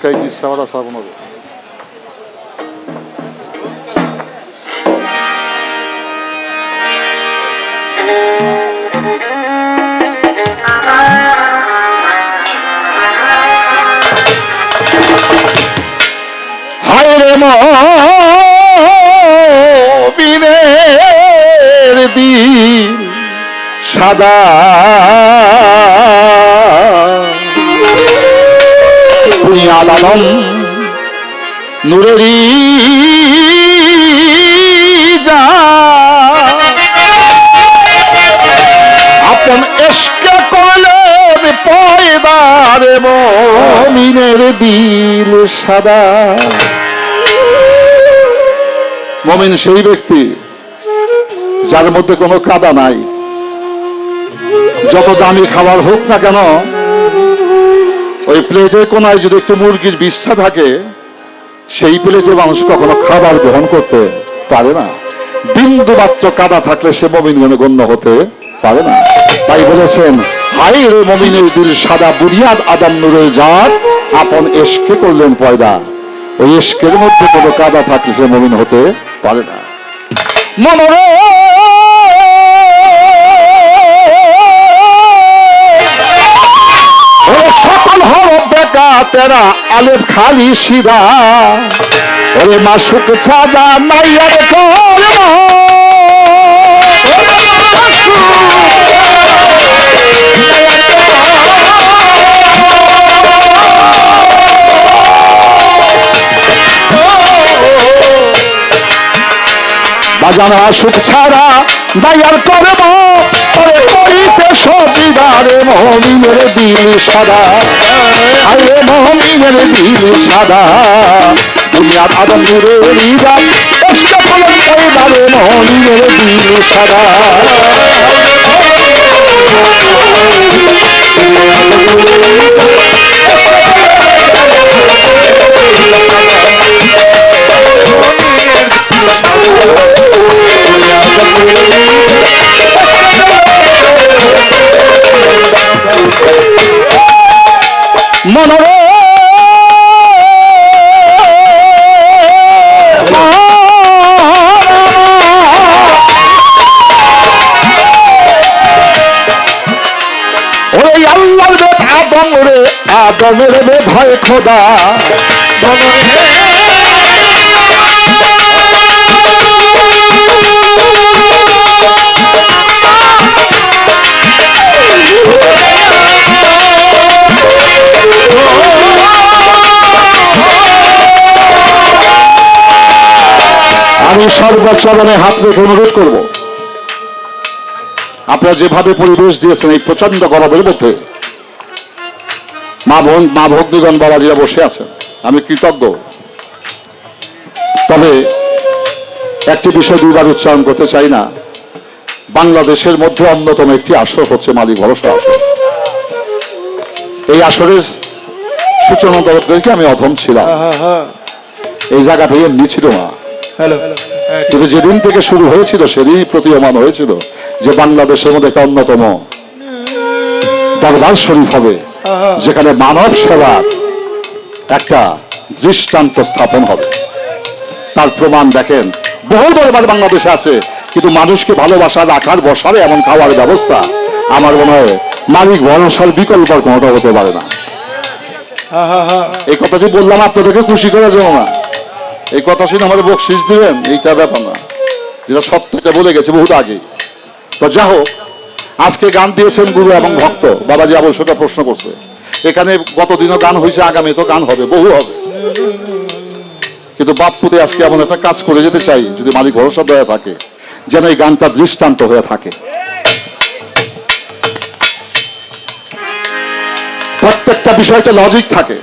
খাই কিচ্ছা ওরা শ্রাবণ হবে। হায় রে মুমিনের দিল সাদা বুনিয়াদ আলম নূরেরই যা আপন ইশকে করলেন পয়দা রে মুমিনের দিল সাদা। মুমিন সেই ব্যক্তি যার মধ্যে কোনো কাদা নাই। যত দামি খাবার হোক না কেন, ওই প্লেটের কোনায় যদি একটু মুরগির বিষ্ঠা থাকে, সেই প্লেটে মানুষ কখনো খাবার গ্রহণ করতে পারে না। বিন্দু মাত্র কাদা থাকলে সে মুমিন গণ্য হতে পারে না। তাই বলেছেন, হায় রে মুমিনের দিল সাদা বুনিয়াদ আদম নূরের জাত আপন ইশকে করলেন পয়দা। ওই ইশকের মধ্যে কোনো কাদা থাকলে সে মুমিন হতে পারে না। মনরে সকল হরফ বেকা তেরা আলেফ খালি সিধা ওরে মাসুক ছাদা নাইয়ার করব বাজানা সুখ ছাড়া দায়ার করব ওরে করিতে সবিদারে মুমিনের দিল সাদা। আরে মুমিনের দিল সাদা বুনিয়াদ আদম নূরের জাত ইশকে করলেন পয়দা রে মুমিনের দিল সাদা। মনরে ওরে আল্লাহর বেদ আদম রে আদমের বে ভয় খোদা আমি সর্বচরণে হাত রেখে অনুরোধ করব, আপনারা যেভাবে পরিবেশ দিয়েছেন এই প্রচন্ড গরমের মধ্যে মা ভগ্নীগণ বাবাজিরা বসে আছেন, আমি কৃতজ্ঞ। তবে একটি বিষয় দুইবার উচ্চারণ করতে চাই না। বাংলাদেশের মধ্যে অন্যতম একটি আসর হচ্ছে মালিক ভরসা আসর। এই আসরের সূচনা দলকে আমি অধম ছিলাম। এই জায়গাটা এমনি ছিল না, কিন্তু যেদিন থেকে শুরু হয়েছিল সেদিনই প্রতীয়মান হয়েছিল যে বাংলাদেশের মধ্যে একটা অন্যতম দরবার শরীফ হবে, যেখানে মানব সেবার একটা দৃষ্টান্ত স্থাপন হবে। তার প্রমাণ দেখেন, বহু দরবার বাংলাদেশে আছে, কিন্তু মানুষকে ভালোবাসা রাখার বসার এমন খাওয়ার ব্যবস্থা আমার মনে হয় মালিক ভরসার বিকল্প কোনোটা হতে পারে না। এই কথাটি বললাম আপনাদেরকে খুশি করার জন্য না, এই কথা শুনে আমাদের বকশিস দিবেন এইটা ব্যাপার না, যেটা সত্যটা বলে গেছে বহুত আগে। তো যা হোক, আজকে গান দিয়েছেন গুরু এবং ভক্ত বাবাজি আবুল সেটা প্রশ্ন করছে। এখানে গতদিনও গান হয়েছে, আগামী তো গান হবে, বহু হবে। কিন্তু বাপ্পুতে আজকে এমন একটা কাজ করে যেতে চাই, যদি মালিক ভরসা দেওয়া থাকে, যেন এই গানটা দৃষ্টান্ত হয়ে থাকে। প্রত্যেকটা বিষয়টা লজিক থাকে।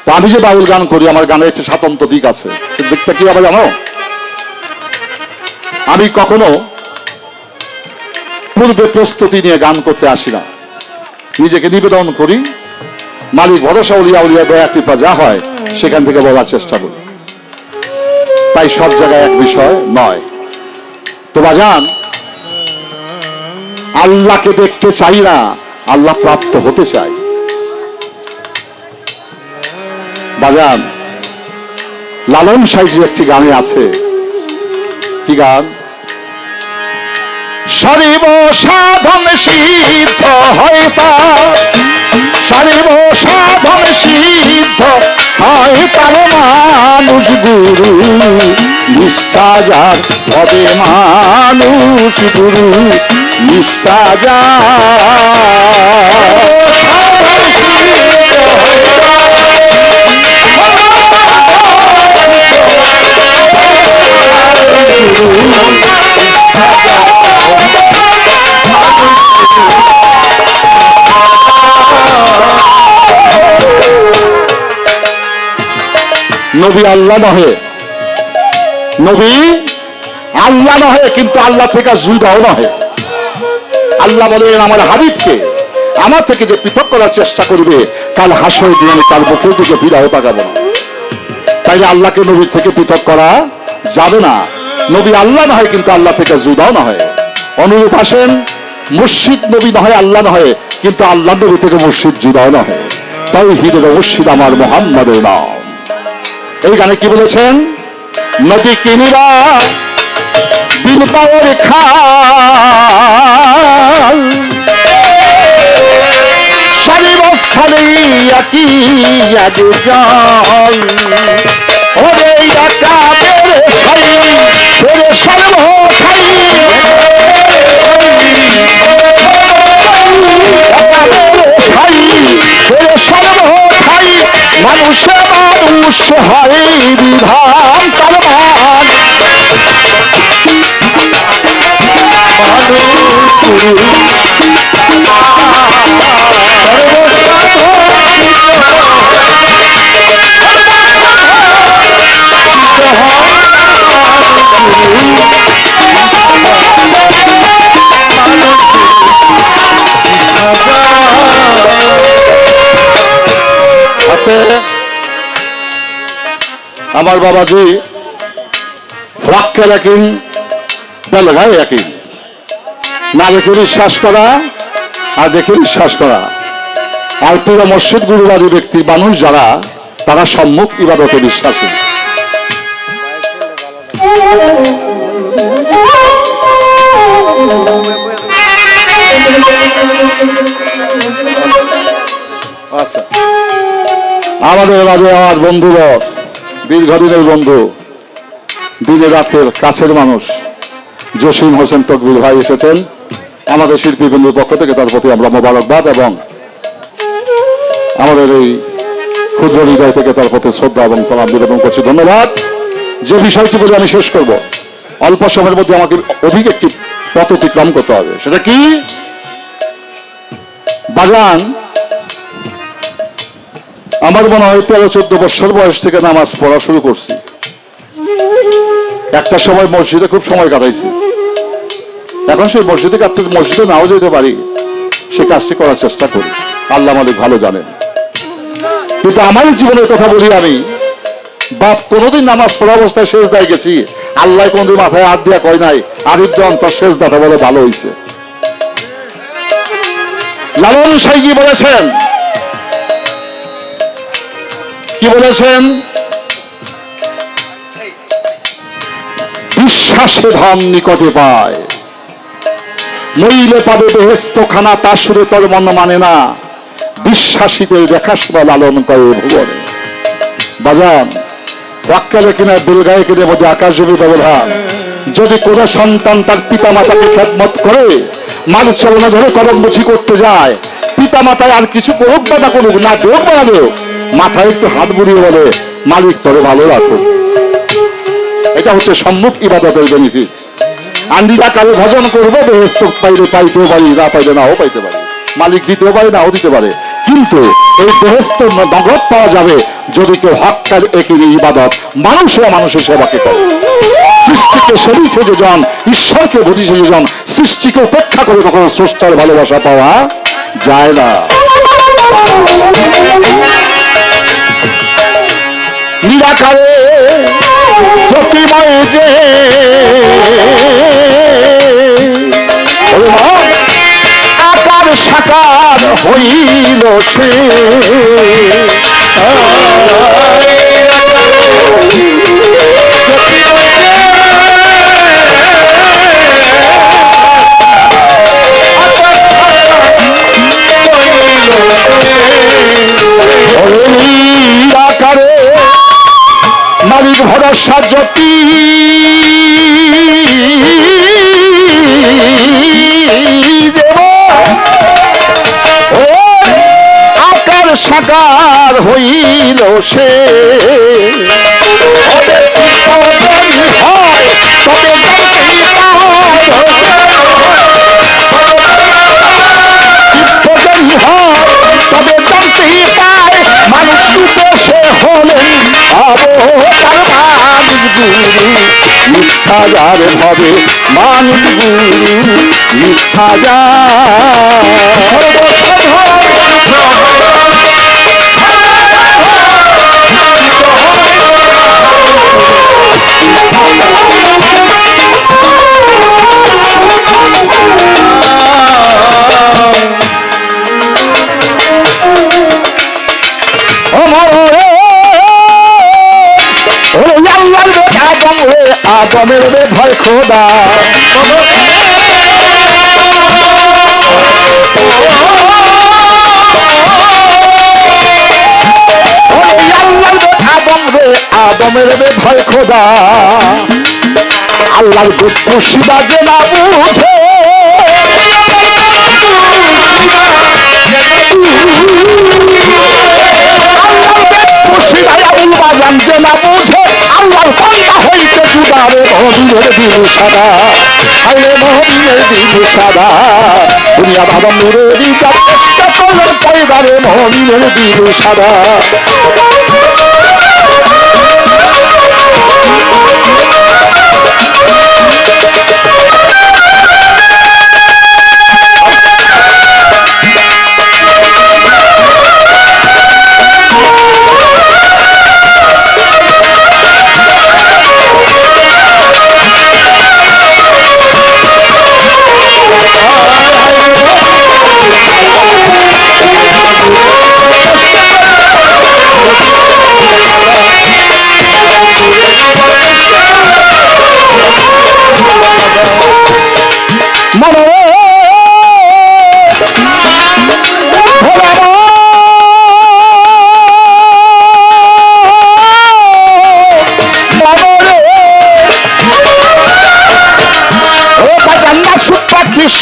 তো আমি যে বাউল গান করি, আমার গানের একটি স্বাতন্ত্র দিক আছে। সে দিকটা কি আবার জানো? আমি কখনো পূর্বে প্রস্তুতি নিয়ে গান করতে আসি না, নিজেকে নিবেদন করি, মালিক ভরসা উলিয়া উলিয়া দয়া কৃপা যা হয় সেখান থেকে বলার চেষ্টা করি। তাই সব জায়গায় এক বিষয় নয়। তো বাজান, আল্লাহকে দেখতে চাই না, আল্লাহ প্রাপ্ত হতে চাই। বাজান, লালন সাইজির একটি গানে আছে, কি গান? সরিব সাধন সিদ্ধ হয় তার, সরিব সাধন সিদ্ধ হয় তার মানুষ গুরু, নিষ্ঠা যার হবে মানুষ গুরু, নিষ্ঠা নবী আল্লাহ নহে, নবী আল্লাহ নহে, কিন্তু আল্লাহ থেকে জুদাও নহে। আল্লাহ বলেন আমার হাবিবকে আমার থেকে যে পৃথক করার চেষ্টা করবে, কাল হাসর দিনে আমি তার মুখের দিকে বিরাহ তাকাবো না। তাইলে আল্লাহকে নবীর থেকে পৃথক করা যাবে না। নবী আল্লাহ নয়, কিন্তু আল্লাহ থেকে জুদাও নয়। অনুরূপ আসেন, মুর্শিদ নবী নয়, আল্লাহ নয়, কিন্তু আল্লাহ নবী থেকে মুর্শিদ জুদাও নয়। তাওহীদের মুর্শিদ আমার মুহাম্মদের নাম। এই গানে কি বলেছেন? নদী কিনিরা বিল পাওয়ার খাল, সারি বস্থালে একই এক জল, ওরে একা বেড়ে খাই বেড়ে সর্ব খাই, একা বেড়ে খাই বেড়ে সর্ব খাই, মানুষে মানুষ হয় বিধান তার মান, আমার বাবাজি রাখকে রাখিন বেলগায় রাখিন, না দেখে বিশ্বাস করা আর দেখে বিশ্বাস করা। আর পুরো মসজিদ গুরুবাদী ব্যক্তি মানুষ যারা, তারা সম্মুখ ইবাদতে বিশ্বাসী। আচ্ছা, আমাদের মাঝে আমার বন্ধুবর, দীর্ঘদিনের বন্ধু, দিনে রাতের কাছের মানুষ জসিম হোসেন তকবীর ভাই এসেছেন। আমাদের শিল্পী বন্ধুর পক্ষ থেকে তার প্রতি আমরা মোবারকবাদ এবং আমাদের এই ক্ষুদ্র হৃদয় থেকে তার প্রতি শ্রদ্ধা এবং সালাম নিবেদন করছি। ধন্যবাদ। যে বিষয়টি বলে আমি শেষ করব, অল্প সময়ের মধ্যে আমাকে অধিক একটি পথ অতিক্রম করতে হবে। সেটা কি? বাজান, আমার মনে হয় 13-14 বছর বয়স থেকে নামাজ পড়া শুরু করছি। একটা সময় মসজিদে খুব সময় কাটাইছি। এখন সেই মসজিদে কাটতে মসজিদে নাও যেতে পারি, সে কাজটি করার চেষ্টা করি। আল্লাহ মালিক ভালো জানেন। কিন্তু আমার জীবনের কথা বলি, আমি বাপ কোনোদিন নামাজ পড়া অবস্থায় সেজদায় গেছি, আল্লাহ কোনদিন মাথায় হাত দিয়া কয় নাই আরিফ অন্তর সেজদাটা বলে ভালো হইছে। লালন সাইজি বলেছেন, কি বলেছেন? বিশ্বাসে ধন নিকটে পায়, নইলে পাবে বেহেস্ত খানা, তা সুরে তোর মন মানে না, বিশ্বাসীদের দেখাশোনা লালন করে ভুবনে। বাজান, ওয়াক্কালে কিনা বেলগায়ে কিনের মধ্যে আকাশ জমি ব্যবধান। যদি কোন সন্তান তার পিতা মাতাকে খেদমত করে, মাল চলনা ধরে কদমবুঝি করতে যায়, পিতা মাতায় আর কিছু করুক বা না করুক, না দেখ বা না দেখ, মাথায় একটু হাত বুড়িয়ে বলে মালিক তোরে ভালো রাখো। এটা হচ্ছে সম্মুখ ইবাদতের বেনিফিট। আন্দিরা কালে ভজন করবো, বেহেস্ত পাইলে পাইতেও পারি, না পাইলে নাও পাইতে পারি, মালিক দিতেও পারে নাও দিতে পারে। কিন্তু এই বেহেস্ত নগদ পাওয়া যাবে যদি কেউ হককার একই ইবাদত মানুষেরা মানুষের সেবাকে করে। সৃষ্টিকে সেবিছে যে জন, ঈশ্বরকে বুঝিছে যে জন, সৃষ্টিকে উপেক্ষা করে কখনো স্রষ্টার ভালোবাসা পাওয়া যায় না। নিরাকারে জ্যোতিময় যে আকার সাকার হইল সে, ভরসা জ্যোতি দেব ও আকার সাকার হইল সে হয় তবে তবে জানতেই পায় মানুষ বসে হলেন অবতার মানিক গুরু নিষ্ঠাজার হবে মানিক গুরু নিষ্ঠাজার আদমের রে ভয় খোদা আদমের রে ভয় খোদা আল্লাহর খুশি বাজে না বুঝে জানতে না বুঝে আল্লাহর বান্দা হইতে জুদারে মহবিনের দিল সাদা আরে মহবিনের দিল সাদা দুনিয়া বাবা মেরে দিতার চেষ্টা করলেন পয়দারে মহবিনের দিল সাদা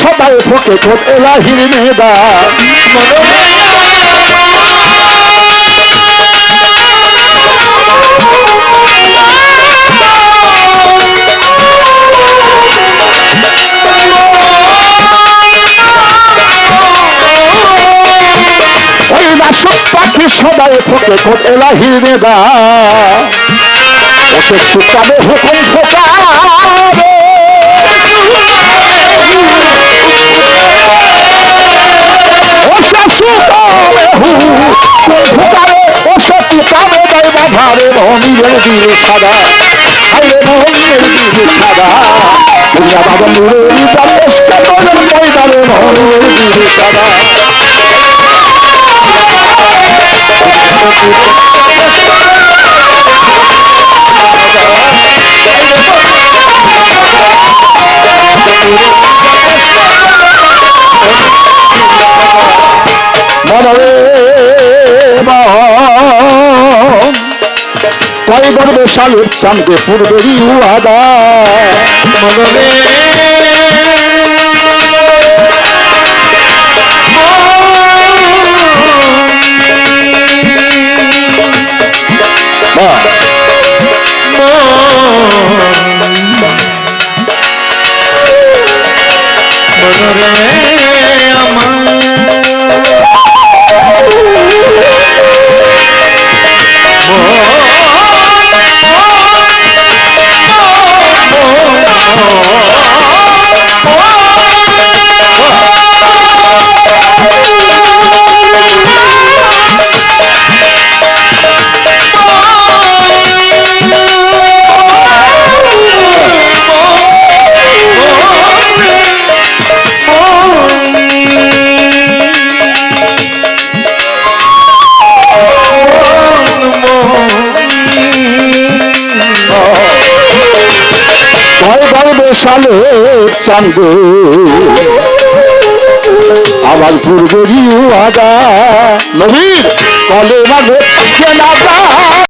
সবাই ফোকে ঠোঁট এলাহির মেদা ওই নাশক পাখি সবাই ফোকে ঠোঁট এলাহির মেদা ওকে শুকাবে হুকুম ফোকা মহমিনের দিল সাদা আরে মহমিনের দিল সাদা দুনিয়া বাবা নুরের চেষ্টা করেন পয়দারে মহমিনের দিল সাদা মনরে কয় গর্বে সালের চান্দে পূর্বেরই উয়াদা মনরে সালে চান্দ আমার পূর্বেরই ওয়াদা নবীর কলে মাঝে না